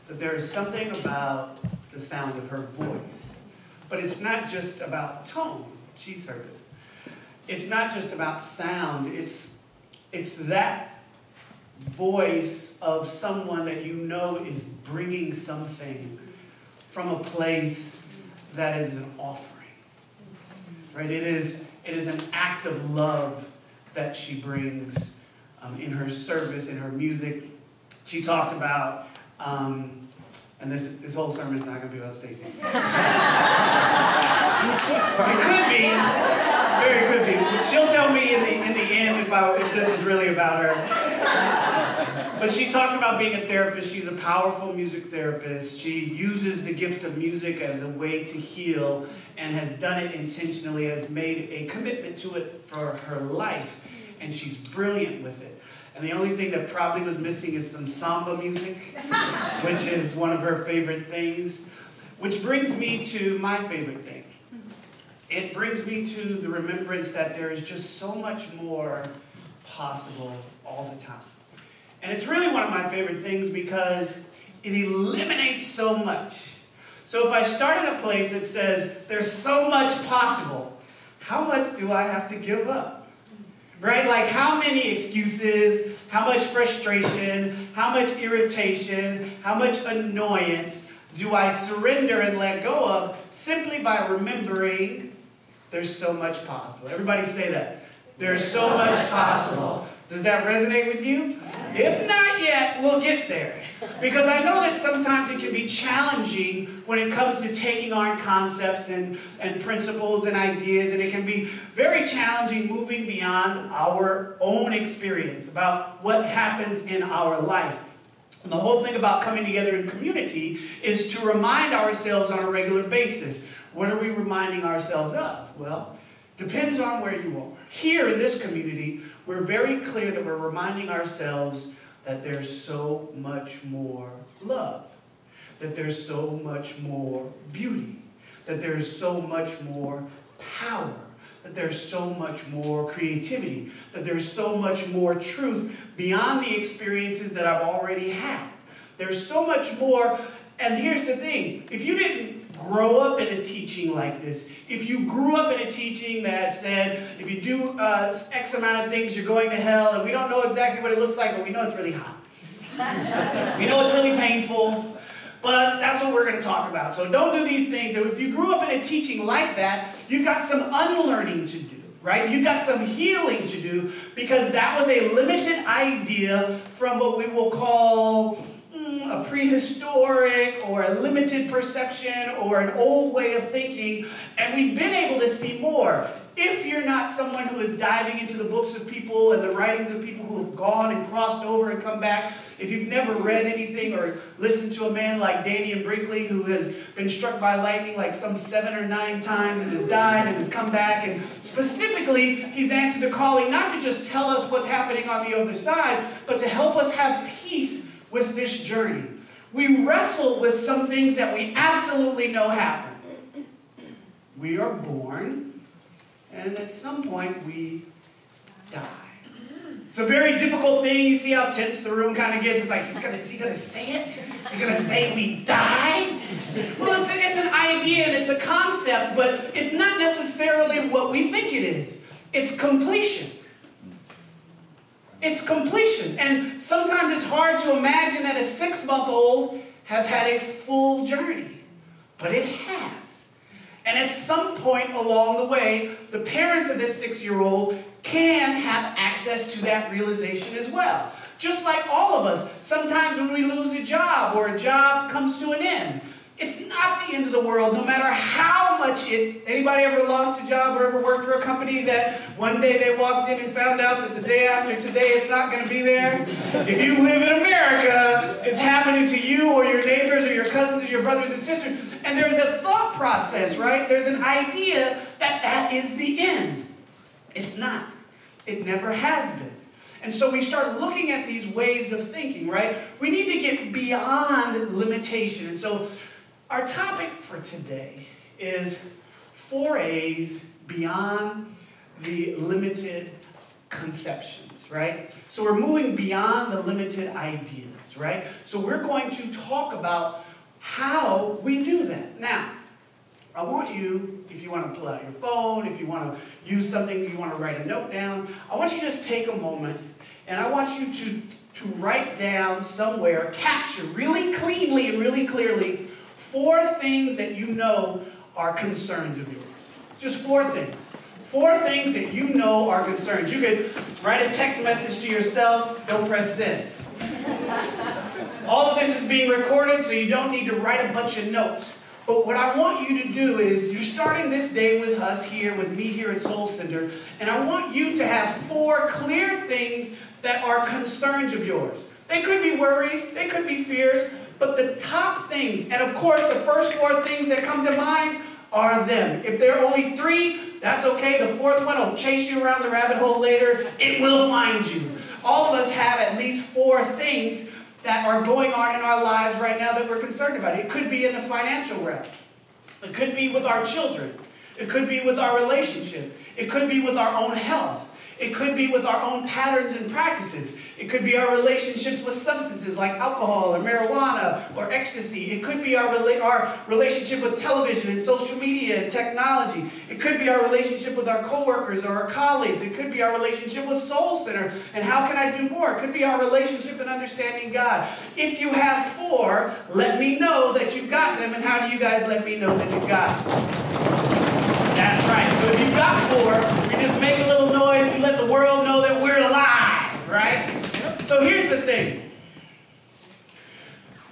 that there is something about the sound of her voice. But it's not just about tone. She's heard this. It's not just about sound. It's that voice of someone that you know is bringing something from a place that is an offering. Right? It is an act of love that she brings in her service, in her music. She talked about, and this whole sermon is not going to be about Stacy. It could be, very could be. She'll tell me in the end if this was really about her. But she talked about being a therapist. She's a powerful music therapist. She uses the gift of music as a way to heal and has done it intentionally, has made a commitment to it for her life. And she's brilliant with it. And the only thing that probably was missing is some samba music, which is one of her favorite things. Which brings me to my favorite thing. It brings me to the remembrance that there is just so much more possible all the time. And it's really one of my favorite things because it eliminates so much. So if I start in a place that says there's so much possible, how much do I have to give up? Right? Like how many excuses, how much frustration, how much irritation, how much annoyance do I surrender and let go of simply by remembering there's so much possible? Everybody say that. There's so much possible. Does that resonate with you? If not yet, we'll get there. Because I know that sometimes it can be challenging when it comes to taking on concepts and principles and ideas, and it can be very challenging moving beyond our own experience about what happens in our life. And the whole thing about coming together in community is to remind ourselves on a regular basis. What are we reminding ourselves of? Well, depends on where you are. Here in this community, we're very clear that we're reminding ourselves that there's so much more love, that there's so much more beauty, that there's so much more power, that there's so much more creativity, that there's so much more truth beyond the experiences that I've already had. There's so much more, and here's the thing, if you didn't grow up in a teaching like this, if you grew up in a teaching that said, if you do X amount of things, you're going to hell, and we don't know exactly what it looks like, but we know it's really hot. We know it's really painful, but that's what we're going to talk about. So don't do these things. And if you grew up in a teaching like that, you've got some unlearning to do, right? You've got some healing to do, because that was a limited idea from what we will call a prehistoric or a limited perception or an old way of thinking, and we've been able to see more. If you're not someone who is diving into the books of people and the writings of people who have gone and crossed over and come back, if you've never read anything or listened to a man like Daniel Brinkley, who has been struck by lightning like some 7 or 9 times and has died and has come back, and specifically he's answered the calling not to just tell us what's happening on the other side, but to help us have peace with this journey. We wrestle with some things that we absolutely know happen. We are born, and at some point we die. It's a very difficult thing. You see how tense the room kind of gets. It's like, is he going to say it? Is he going to say we die? Well, it's an idea and it's a concept, but it's not necessarily what we think it is. It's completion. It's completion. And sometimes it's hard to imagine that a 6-month-old has had a full journey. But it has. And at some point along the way, the parents of that 6-year-old can have access to that realization as well. Just like all of us, sometimes when we lose a job or a job comes to an end, it's not the end of the world, no matter how much anybody ever lost a job or ever worked for a company that one day they walked in and found out that the day after today it's not going to be there? If you live in America, it's happening to you or your neighbors or your cousins or your brothers and sisters. And there's a thought process, right? There's an idea that that is the end. It's not. It never has been. And so we start looking at these ways of thinking, right? We need to get beyond limitation. And so our topic for today is 4 A's beyond the limited conceptions, right? So we're moving beyond the limited ideas. lives, right? So we're going to talk about how we do that. Now, I want you, if you want to pull out your phone, if you want to use something, you want to write a note down, I want you to just take a moment, and I want you to write down somewhere, capture really cleanly and really clearly 4 things that you know are concerns of yours. Just 4 things. 4 things that you know are concerns. You could write a text message to yourself, don't press send. All of this is being recorded, so you don't need to write a bunch of notes. But what I want you to do is, you're starting this day with us here, with me here at Soul Center, and I want you to have 4 clear things that are concerns of yours. They could be worries, they could be fears, but the top things, and of course the first 4 things that come to mind are them. If there are only 3, that's okay. The 4th one will chase you around the rabbit hole later. It will find you. All of us have at least 4 things that are going on in our lives right now that we're concerned about. It could be in the financial realm. It could be with our children. It could be with our relationship. It could be with our own health. It could be with our own patterns and practices. It could be our relationships with substances like alcohol or marijuana or ecstasy. It could be our relationship with television and social media and technology. It could be our relationship with our coworkers or our colleagues. It could be our relationship with Soul Center and how can I do more. It could be our relationship in understanding God. If you have 4, let me know that you've got them. And how do you guys let me know that you've got them? That's right. So if you've got 4, we just make a little noise. We let the world know that we're alive, right? So here's the thing.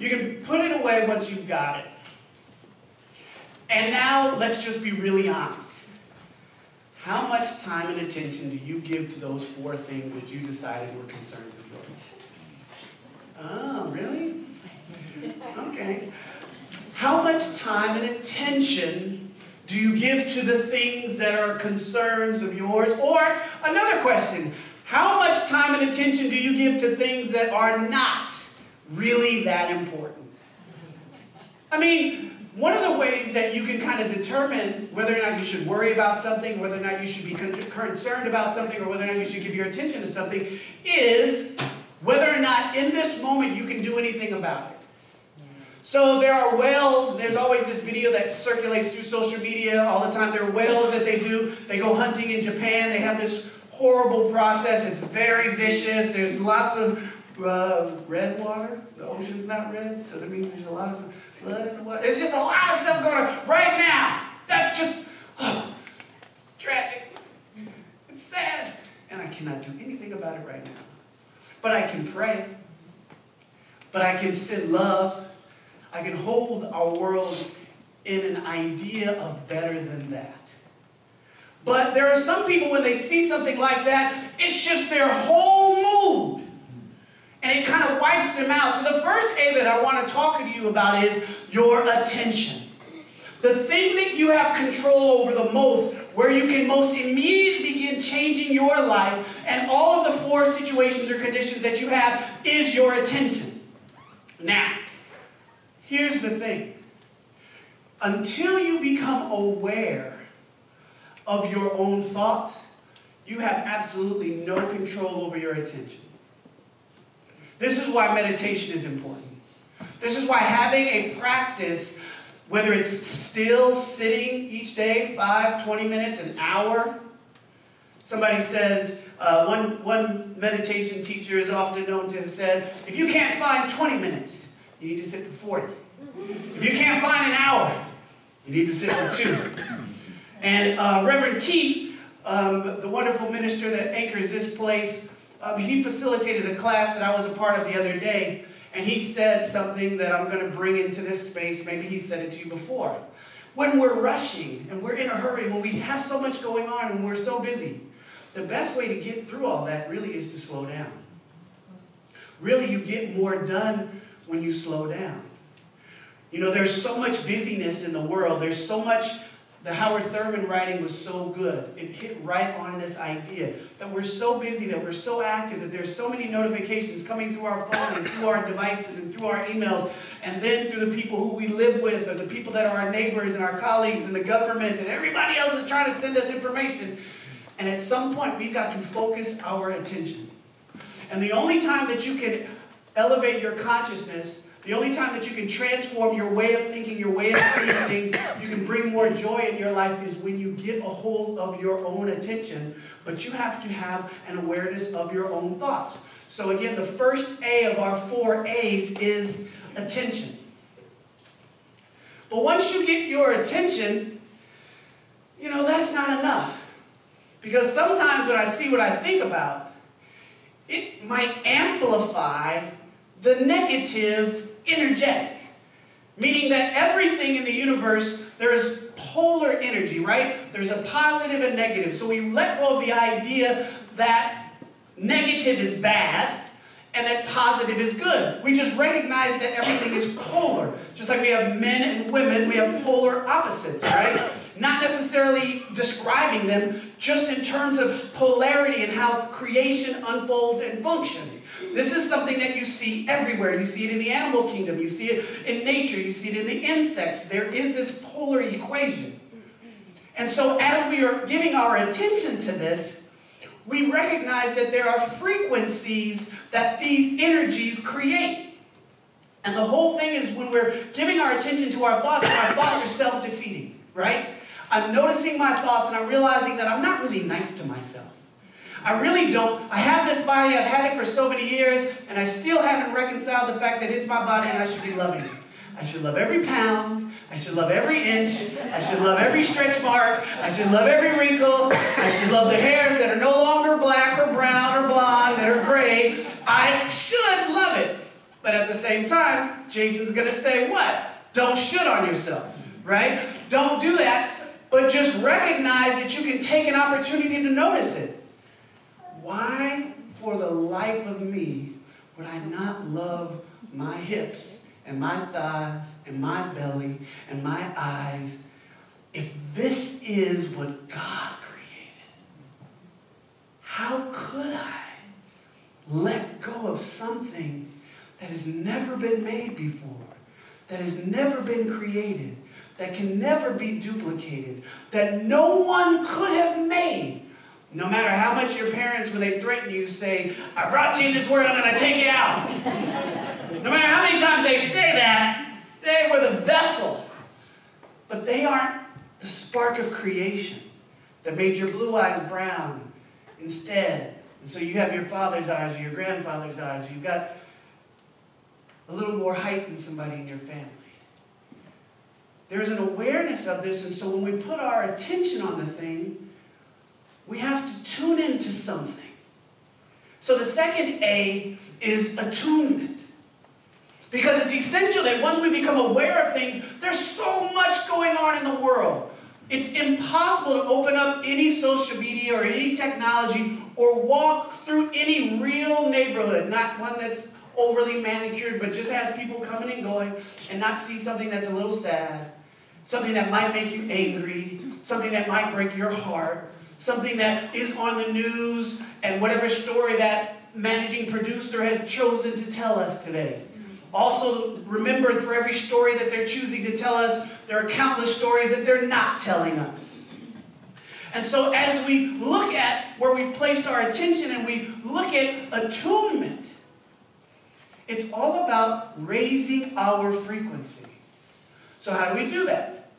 You can put it away once you've got it. And now let's just be really honest. How much time and attention do you give to those 4 things that you decided were concerns of yours? Oh, really? Okay. How much time and attention do you give to the things that are concerns of yours? Or another question, how much time and attention do you give to things that are not really that important? I mean, one of the ways that you can kind of determine whether or not you should worry about something, whether or not you should be concerned about something, or whether or not you should give your attention to something, is whether or not in this moment you can do anything about it. So there are whales, there's always this video that circulates through social media all the time. There are whales that they go hunting in Japan. They have this horrible process. It's very vicious. There's lots of red water. The ocean's not red, so that means there's a lot of blood in the water. There's just a lot of stuff going on right now. That's just, it's tragic. It's sad. And I cannot do anything about it right now. But I can pray. But I can send love. I can hold our world in an idea of better than that. But there are some people, when they see something like that, it's just their whole mood. And it kind of wipes them out. So the first A that I want to talk to you about is your attention. The thing that you have control over the most, where you can most immediately begin changing your life, and all of the 4 situations or conditions that you have, is your attention. Now, here's the thing. Until you become aware of your own thoughts, you have absolutely no control over your attention. This is why meditation is important. This is why having a practice, whether it's still sitting each day, 5, 20 minutes, an hour. Somebody says, one meditation teacher is often known to have said, if you can't find 20 minutes, you need to sit for 40. If you can't find an hour, you need to sit for 2. And Reverend Keith, the wonderful minister that anchors this place, he facilitated a class that I was a part of the other day, and he said something that I'm going to bring into this space. Maybe he said it to you before. When we're rushing and we're in a hurry, when we have so much going on and we're so busy, the best way to get through all that really is to slow down. Really, you get more done when you slow down. You know, there's so much busyness in the world. There's so much. The Howard Thurman writing was so good. It hit right on this idea that we're so busy, that we're so active, that there's so many notifications coming through our phone and through our devices and through our emails, and then through the people who we live with, or the people that are our neighbors and our colleagues and the government, and everybody else is trying to send us information. And at some point, we've got to focus our attention. And the only time that you can elevate your consciousness, the only time that you can transform your way of thinking, your way of seeing things, you can bring more joy in your life is when you get a hold of your own attention. But you have to have an awareness of your own thoughts. So again, the first A of our 4 A's is attention. But once you get your attention, you know, that's not enough. Because sometimes when I see what I think about, it might amplify the negative energetic. Meaning that everything in the universe, there is polar energy, right? There's a positive and negative. So we let go of the idea that negative is bad and that positive is good. We just recognize that everything is polar. Just like we have men and women, we have polar opposites, right? Not necessarily describing them, just in terms of polarity and how creation unfolds and functions. This is something that you see everywhere. You see it in the animal kingdom. You see it in nature. You see it in the insects. There is this polar equation. And so as we are giving our attention to this, we recognize that there are frequencies that these energies create. And the whole thing is when we're giving our attention to our thoughts are self-defeating, right? I'm noticing my thoughts and I'm realizing that I'm not really nice to myself. I really don't. I have this body, I've had it for so many years, and I still haven't reconciled the fact that it's my body and I should be loving it. I should love every pound. I should love every inch. I should love every stretch mark. I should love every wrinkle. I should love the hairs that are no longer black or brown or blonde, that are gray. I should love it. But at the same time, Jason's going to say what? Don't should on yourself, right? Don't do that, but just recognize that you can take an opportunity to notice it. Why, for the life of me, would I not love my hips and my thighs and my belly and my eyes if this is what God created? How could I let go of something that has never been made before, that has never been created, that can never be duplicated, that no one could have made? No matter how much your parents, when they threaten you, say, I brought you in this world and I take you out. No matter how many times they say that, they were the vessel. But they aren't the spark of creation that made your blue eyes brown instead. And so you have your father's eyes or your grandfather's eyes. Or you've got a little more height than somebody in your family. There's an awareness of this, and so when we put our attention on the thing, we have to tune into something. So the second A is attunement. Because it's essential that once we become aware of things, there's so much going on in the world. It's impossible to open up any social media or any technology or walk through any real neighborhood, not one that's overly manicured, but just has people coming and going, and not see something that's a little sad, something that might make you angry, something that might break your heart, something that is on the news, and whatever story that managing producer has chosen to tell us today. Also, remember, for every story that they're choosing to tell us, there are countless stories that they're not telling us. And so as we look at where we've placed our attention and we look at attunement, it's all about raising our frequency. So how do we do that?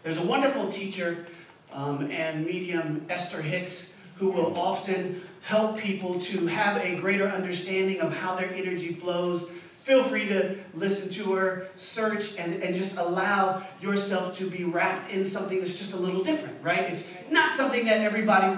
There's a wonderful teacher and medium, Esther Hicks, who will often help people to have a greater understanding of how their energy flows. Feel free to listen to her, search, and just allow yourself to be wrapped in something that's just a little different, right? It's not something that everybody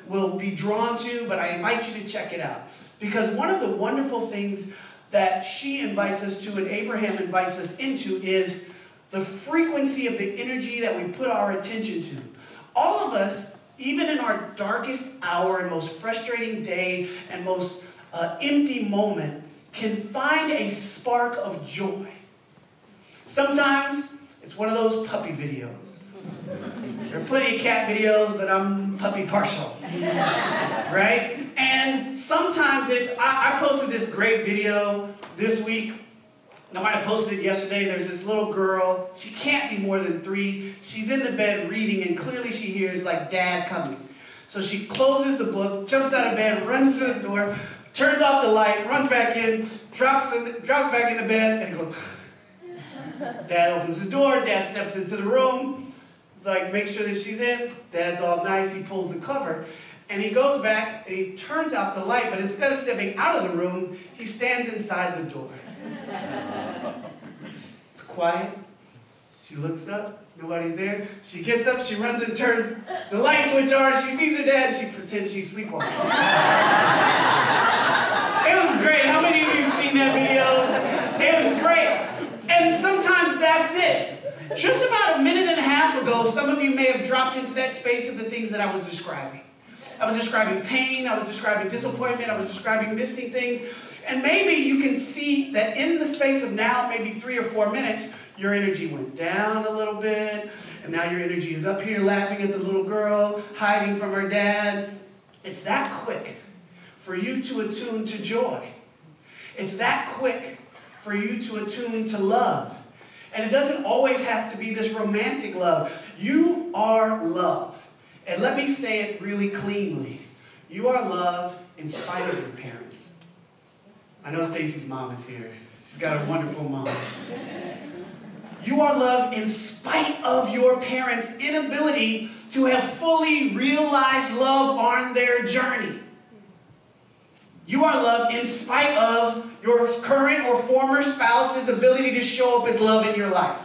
will be drawn to, but I invite you to check it out. Because one of the wonderful things that she invites us to and Abraham invites us into is the frequency of the energy that we put our attention to. All of us, even in our darkest hour and most frustrating day and most empty moment, can find a spark of joy. Sometimes it's one of those puppy videos. There are plenty of cat videos, but I'm puppy partial, right? And sometimes it's, I posted this great video this week. I might have posted it yesterday. There's this little girl. She can't be more than 3. She's in the bed reading, and clearly she hears, like, Dad coming. So she closes the book, jumps out of bed, runs to the door, turns off the light, runs back in, drops back in the bed, and goes. Dad opens the door, Dad steps into the room. He's like, make sure that she's in. Dad's all nice, he pulls the cover. And he goes back and he turns off the light, but instead of stepping out of the room, he stands inside the door. It's quiet. She looks up, nobody's there. She gets up, she runs and turns the light switch on. She sees her dad, she pretends she's sleepwalking. It was great. How many of you have seen that video? It was great. And sometimes that's it. Just about a minute and a half ago, some of you may have dropped into that space of the things that I was describing. I was describing pain, I was describing disappointment, I was describing missing things. And maybe you can see that in the space of now, maybe 3 or 4 minutes, your energy went down a little bit, and now your energy is up here laughing at the little girl, hiding from her dad. It's that quick for you to attune to joy. It's that quick for you to attune to love. And it doesn't always have to be this romantic love. You are love. And let me say it really cleanly. You are loved in spite of your parents. I know Stacy's mom is here. She's got a wonderful mom. You are loved in spite of your parents' inability to have fully realized love on their journey. You are loved in spite of your current or former spouse's ability to show up as love in your life.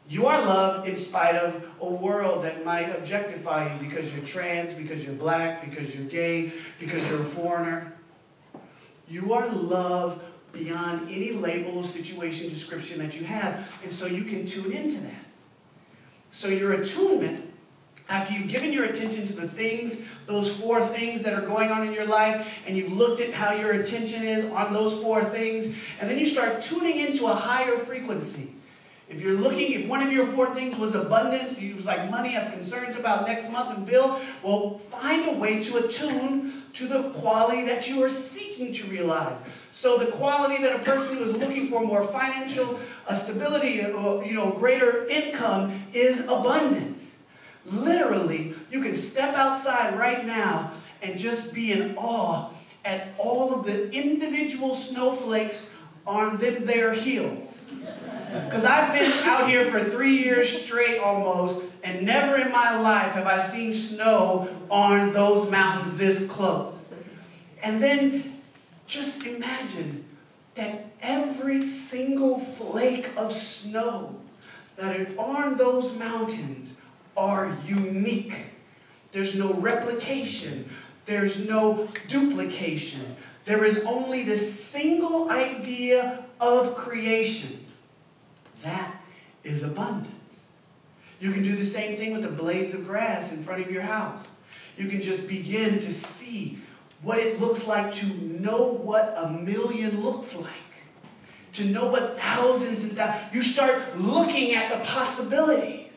You are loved in spite of a world that might objectify you because you're trans, because you're black, because you're gay, because you're a foreigner. You are loved beyond any label, situation, description that you have. And so you can tune into that. So your attunement, after you've given your attention to the things, those 4 things that are going on in your life, and you've looked at how your attention is on those 4 things, and then you start tuning into a higher frequency. If one of your 4 things was abundance, it was like money, I have concerns about next month and bill, well, find a way to attune to the quality that you are seeking to realize. So the quality that a person who is looking for more financial stability, greater income is abundance. Literally, you can step outside right now and just be in awe at all of the individual snowflakes on their heels. Because I've been out here for 3 years straight almost, and never in my life have I seen snow on those mountains this close. And then just imagine that every single flake of snow that are on those mountains are unique. There's no replication. There's no duplication. There is only this single idea of creation. That is abundance. You can do the same thing with the blades of grass in front of your house. You can just begin to see what it looks like to know what a million looks like. To know what thousands and thousands. You start looking at the possibilities.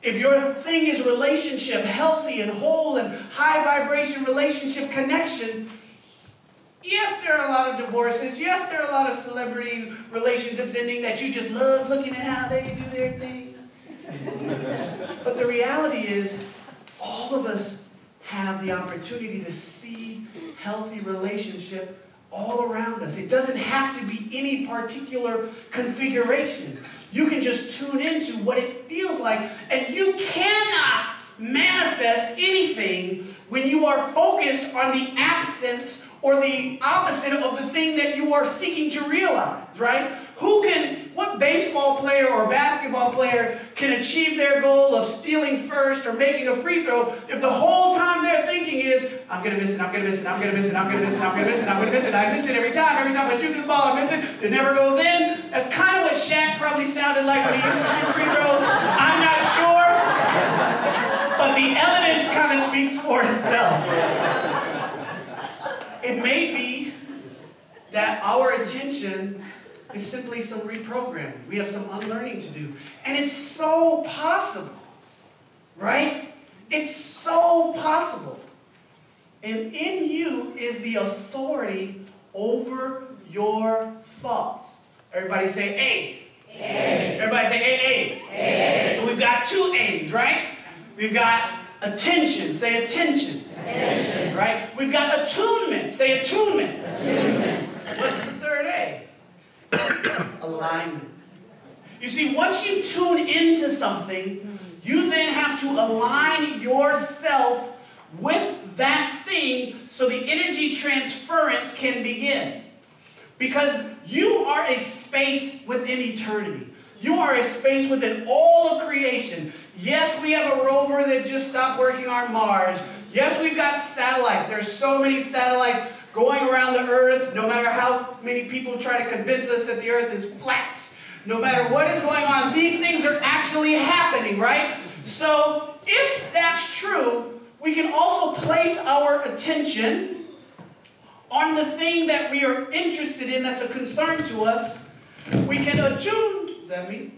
If your thing is relationship, healthy and whole and high vibration relationship connection, yes, there are a lot of divorces. Yes, there are a lot of celebrity relationships ending that you just love looking at how they do their thing. But the reality is, all of us have the opportunity to see healthy relationship all around us. It doesn't have to be any particular configuration. You can just tune into what it feels like, and you cannot manifest anything when you are focused on the absence or the opposite of the thing that you are seeking to realize, right? What baseball player or basketball player can achieve their goal of stealing first or making a free throw if the whole time they're thinking is, I'm going to miss it, I'm going to miss it, I'm going to miss it, I'm going to miss it, I'm going to miss it, I'm going to miss it, I miss it every time I shoot the ball, I miss it, it never goes in. That's kind of what Shaq probably sounded like when he used to shoot free throws. I'm not sure, but the evidence kind of speaks for itself. It may be that our attention is simply some reprogramming. We have some unlearning to do. And it's so possible, right? It's so possible. And in you is the authority over your thoughts. Everybody say A. A. Everybody say A. A. So we've got 2 A's, right? We've got attention. Say attention. Attention. Right? We've got attunement. Say attunement. Attunement. What's the third A? Alignment. You see, once you tune into something, you then have to align yourself with that thing so the energy transference can begin. Because you are a space within eternity. You are a space within all of creation. Yes, we have a rover that just stopped working on Mars. Yes, we've got satellites. There's so many satellites going around the earth, no matter how many people try to convince us that the earth is flat. No matter what is going on, these things are actually happening, right? So, if that's true, we can also place our attention on the thing that we are interested in that's a concern to us. We can attune. Is that me?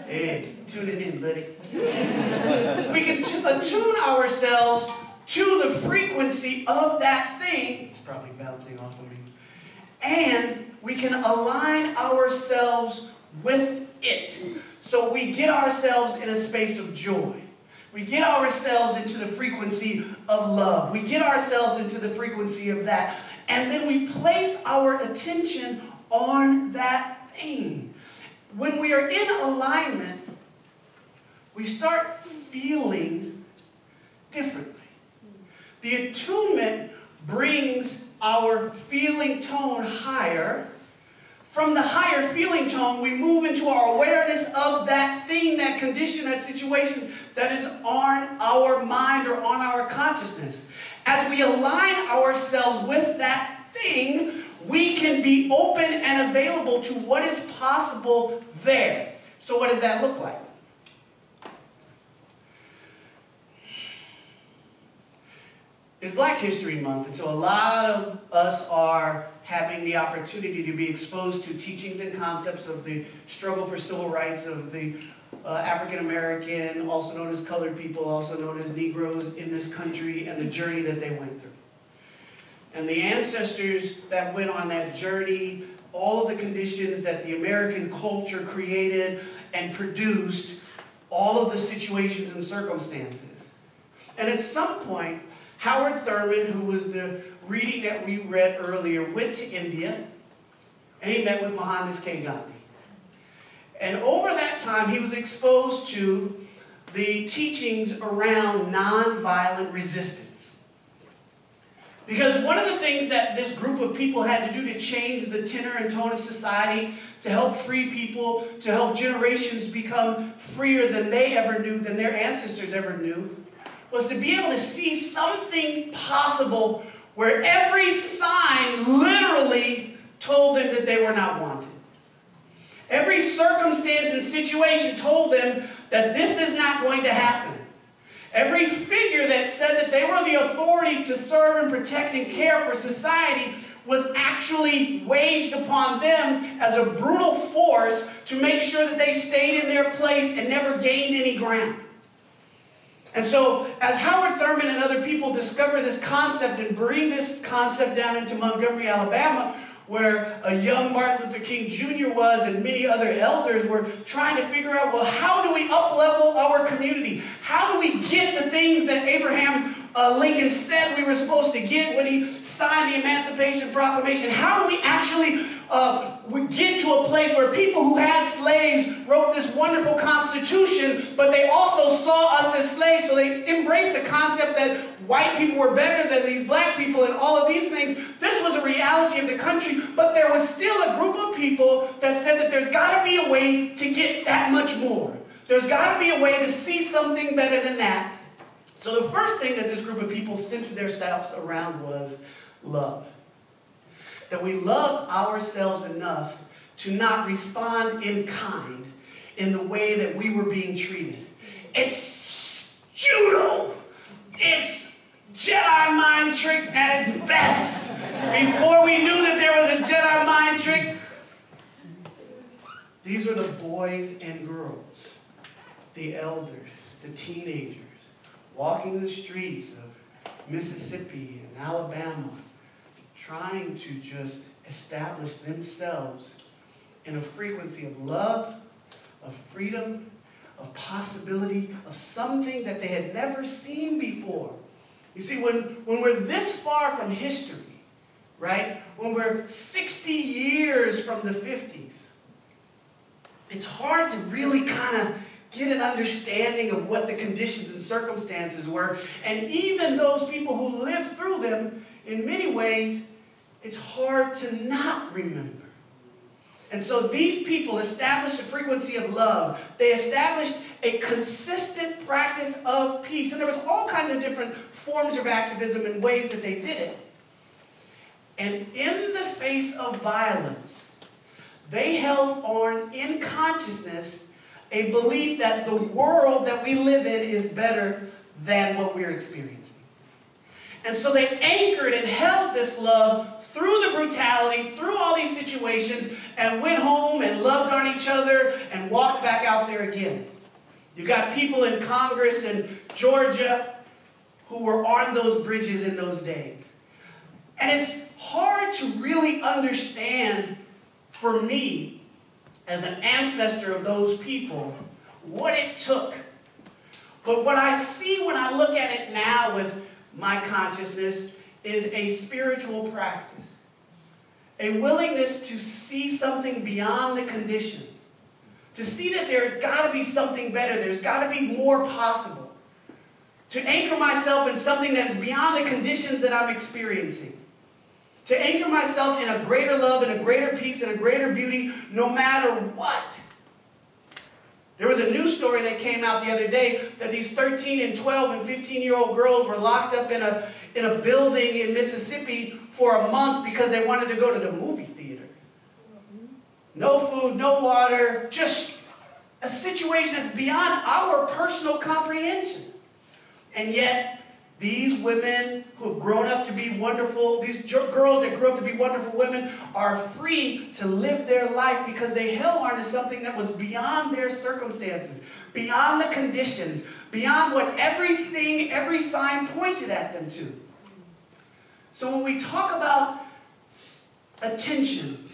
Hey, tune it in, buddy. We can attune ourselves to the frequency of that thing. It's probably bouncing off of me. And we can align ourselves with it. So we get ourselves in a space of joy. We get ourselves into the frequency of love. We get ourselves into the frequency of that. And then we place our attention on that thing. When we are in alignment, we start feeling differently. The attunement brings our feeling tone higher. From the higher feeling tone, we move into our awareness of that thing, that condition, that situation that is on our mind or on our consciousness. As we align ourselves with that thing, we can be open and available to what is possible there. So what does that look like? It's Black History Month, and so a lot of us are having the opportunity to be exposed to teachings and concepts of the struggle for civil rights of the African American, also known as colored people, also known as Negroes in this country, and the journey that they went through. And the ancestors that went on that journey, all of the conditions that the American culture created and produced, all of the situations and circumstances. And at some point, Howard Thurman, who was the reading that we read earlier, went to India, and he met with Mohandas K. Gandhi. And over that time, he was exposed to the teachings around nonviolent resistance. Because one of the things that this group of people had to do to change the tenor and tone of society, to help free people, to help generations become freer than they ever knew, than their ancestors ever knew, was to be able to see something possible where every sign literally told them that they were not wanted. Every circumstance and situation told them that this is not going to happen. Every figure that said that they were the authority to serve and protect and care for society was actually waged upon them as a brutal force to make sure that they stayed in their place and never gained any ground. And so, as Howard Thurman and other people discover this concept and bring this concept down into Montgomery, Alabama, where a young Martin Luther King Jr. was and many other elders were trying to figure out, well, how do we up-level our community? How do we get the things that Abraham Lincoln said we were supposed to get when he signed the Emancipation Proclamation? How do we actually we get to a place where people who had slaves wrote this wonderful constitution, but they also saw us as slaves, so they embraced the concept that white people were better than these black people and all of these things. This was a reality of the country, but there was still a group of people that said that there's got to be a way to get that much more. There's got to be a way to see something better than that. So the first thing that this group of people centered themselves around was love. That we love ourselves enough to not respond in kind in the way that we were being treated. It's judo. It's Jedi mind tricks at its best. Before we knew that there was a Jedi mind trick, these were the boys and girls, the elders, the teenagers, walking the streets of Mississippi and Alabama, trying to just establish themselves in a frequency of love, of freedom, of possibility, of something that they had never seen before. You see, when we're this far from history, right? When we're 60 years from the 50s, it's hard to really kind of get an understanding of what the conditions and circumstances were. And even those people who lived through them, in many ways, it's hard to not remember. And so these people established a frequency of love. They established a consistent practice of peace. And there was all kinds of different forms of activism and ways that they did it. And in the face of violence, they held on in consciousness a belief that the world that we live in is better than what we're experiencing. And so they anchored and held this love through the brutality, through all these situations, and went home and loved on each other and walked back out there again. You've got people in Congress in Georgia who were on those bridges in those days. And it's hard to really understand, for me, as an ancestor of those people, what it took. But what I see when I look at it now with my consciousness is a spiritual practice. A willingness to see something beyond the conditions. To see that there's got to be something better. There's got to be more possible. To anchor myself in something that is beyond the conditions that I'm experiencing. To anchor myself in a greater love and a greater peace and a greater beauty no matter what. There was a news story that came out the other day that these 13 and 12 and 15-year-old girls were locked up in a building in Mississippi for a month because they wanted to go to the movie theater. No food, no water, just a situation that's beyond our personal comprehension. And yet, these women who have grown up to be wonderful, these girls that grew up to be wonderful women, are free to live their life because they held on to something that was beyond their circumstances, beyond the conditions, beyond what everything, every sign pointed at them to. So when we talk about attention,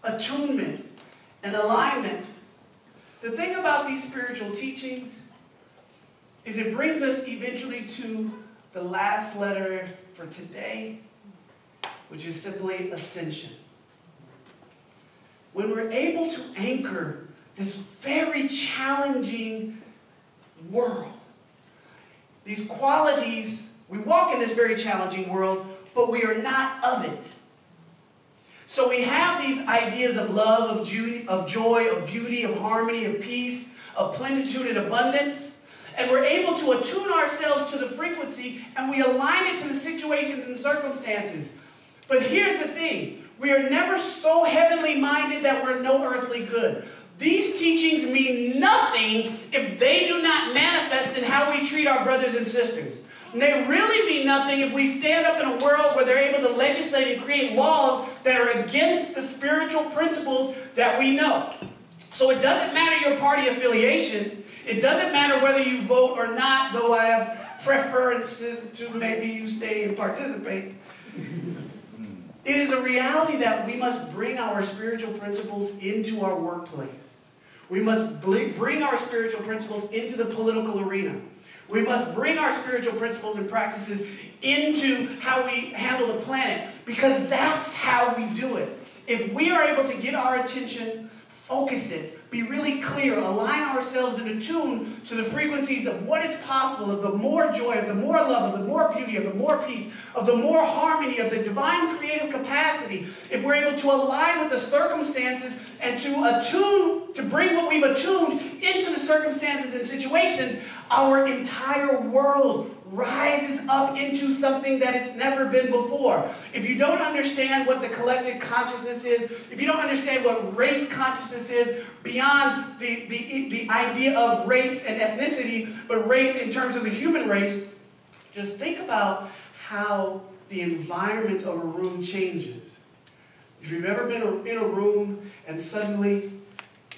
attunement, and alignment, the thing about these spiritual teachings is it brings us eventually to the last letter for today, which is simply ascension. When we're able to anchor this very challenging world, these qualities, we walk in this very challenging world, but we are not of it. So we have these ideas of love, of joy, of beauty, of harmony, of peace, of plenitude and abundance. And we're able to attune ourselves to the frequency and we align it to the situations and circumstances. But here's the thing. We are never so heavenly minded that we're no earthly good. These teachings mean nothing if they do not manifest in how we treat our brothers and sisters. And they really mean nothing if we stand up in a world where they're able to legislate and create laws that are against the spiritual principles that we know. So it doesn't matter your party affiliation. It doesn't matter whether you vote or not, though I have preferences to maybe you stay and participate. It is a reality that we must bring our spiritual principles into our workplace. We must bring our spiritual principles into the political arena. We must bring our spiritual principles and practices into how we handle the planet, because that's how we do it. If we are able to get our attention, focus it, be really clear, align ourselves and attune to the frequencies of what is possible, of the more joy, of the more love, of the more beauty, of the more peace, of the more harmony, of the divine creative capacity. If we're able to align with the circumstances and to attune, to bring what we've attuned into the circumstances and situations, our entire world rises up into something that it's never been before. If you don't understand what the collective consciousness is, if you don't understand what race consciousness is, beyond the idea of race and ethnicity, but race in terms of the human race, just think about how the environment of a room changes. If you've ever been in a room and suddenly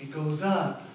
it goes up,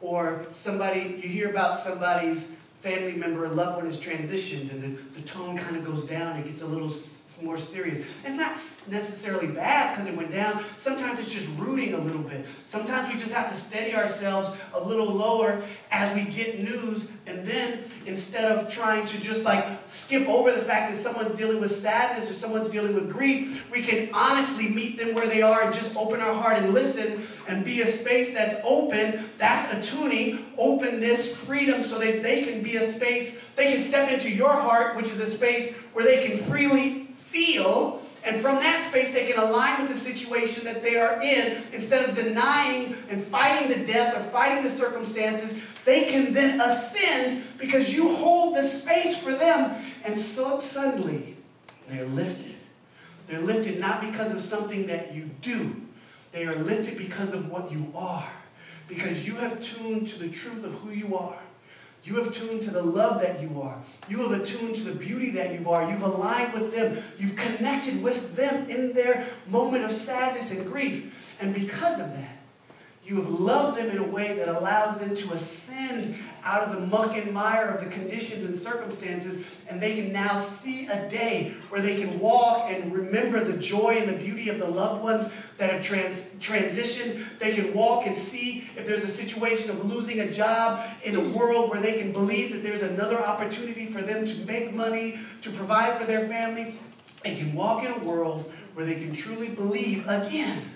or you hear about somebody's family member or loved one has transitioned and the tone kind of goes down, it gets a little It's more serious. It's not necessarily bad because it went down. Sometimes it's just rooting a little bit. Sometimes we just have to steady ourselves a little lower as we get news. And then instead of trying to just like skip over the fact that someone's dealing with sadness or someone's dealing with grief, we can honestly meet them where they are and just open our heart and listen and be a space that's open. That's attuning, openness, freedom, so that they can be a space, they can step into your heart, which is a space where they can freely feel, and from that space they can align with the situation that they are in. Instead of denying and fighting the death or fighting the circumstances, they can then ascend because you hold the space for them, and so suddenly they're lifted. They're lifted not because of something that you do. They are lifted because of what you are, because you have tuned to the truth of who you are. You have tuned to the love that you are. You have attuned to the beauty that you are. You've aligned with them. You've connected with them in their moment of sadness and grief. And because of that, you have loved them in a way that allows them to ascend out of the muck and mire of the conditions and circumstances, and they can now see a day where they can walk and remember the joy and the beauty of the loved ones that have transitioned. They can walk and see if there's a situation of losing a job in a world where they can believe that there's another opportunity for them to make money, to provide for their family. They can walk in a world where they can truly believe again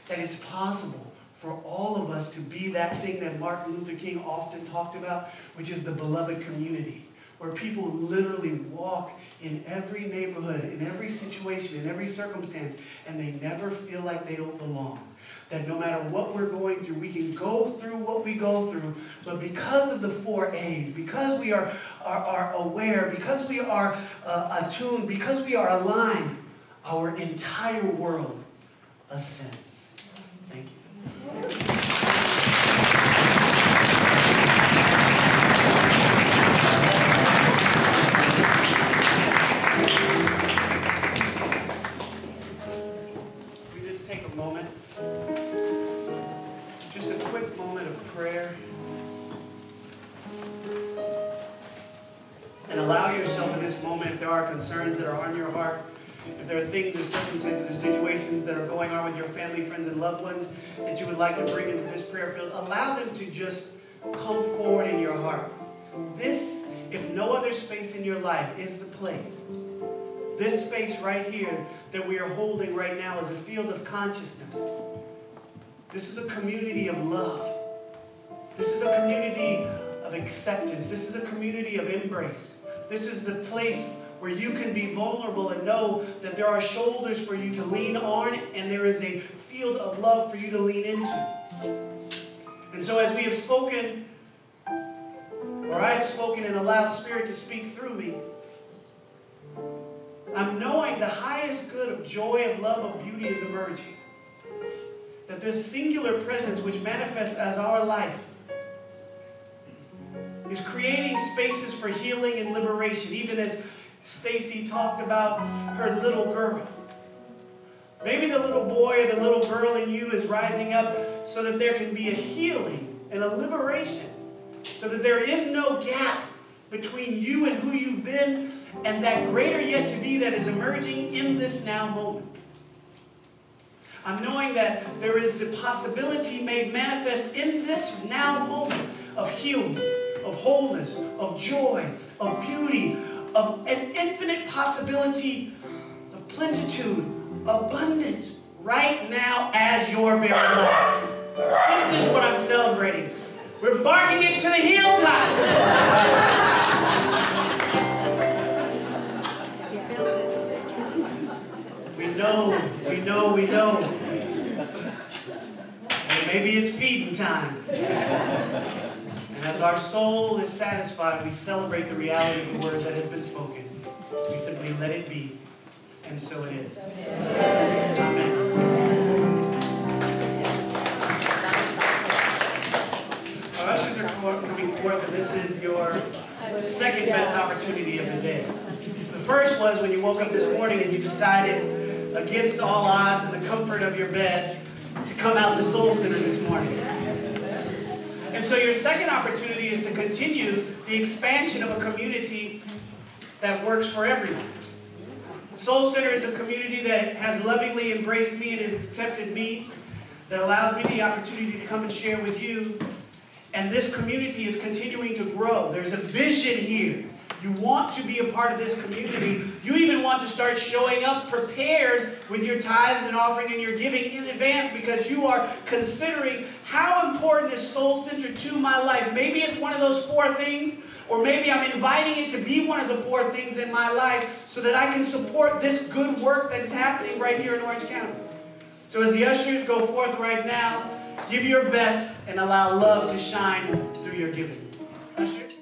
that it's possible for all of us to be that thing that Martin Luther King often talked about, which is the beloved community, where people literally walk in every neighborhood, in every situation, in every circumstance, and they never feel like they don't belong. That no matter what we're going through, we can go through what we go through, but because of the 4 A's, because we are aware, because we are attuned, because we are aligned, our entire world ascends. Thank you. We just take a moment, just a quick moment of prayer, and allow yourself in this moment, if there are concerns that are on your heart, if there are things or circumstances or situations that are going on with your family, friends, and loved ones that you would like to bring into this prayer field, allow them to just come forward in your heart. This, if no other space in your life, is the place. This space right here that we are holding right now is a field of consciousness. This is a community of love. This is a community of acceptance. This is a community of embrace. This is the place where you can be vulnerable and know that there are shoulders for you to lean on, and there is a field of love for you to lean into. And so as we have spoken, or I have spoken and allowed Spirit to speak through me, I'm knowing the highest good of joy, of love, of beauty is emerging. That this singular presence which manifests as our life is creating spaces for healing and liberation, even as Stacy talked about her little girl. Maybe the little boy or the little girl in you is rising up so that there can be a healing and a liberation, so that there is no gap between you and who you've been and that greater yet to be that is emerging in this now moment. I'm knowing that there is the possibility made manifest in this now moment of healing, of wholeness, of joy, of beauty, of an infinite possibility of plenitude, abundance, right now as your very life. This is what I'm celebrating. We're barking it to the hilltops. We know. And maybe it's feeding time. And as our soul is satisfied, we celebrate the reality of the word that has been spoken. We simply let it be. And so it is. Amen. Our ushers are coming forth, and this is your second best opportunity of the day. The first was when you woke up this morning and you decided, against all odds and the comfort of your bed, to come out to Soul Center this morning. And so your second opportunity is to continue the expansion of a community that works for everyone. Soul Center is a community that has lovingly embraced me and has accepted me, that allows me the opportunity to come and share with you. And this community is continuing to grow. There's a vision here. You want to be a part of this community. You even want to start showing up prepared with your tithes and offering and your giving in advance, because you are considering how important is Soul Center to my life. Maybe it's one of those 4 things, or maybe I'm inviting it to be one of the 4 things in my life so that I can support this good work that is happening right here in Orange County. So as the ushers go forth right now, give your best and allow love to shine through your giving. Ushers.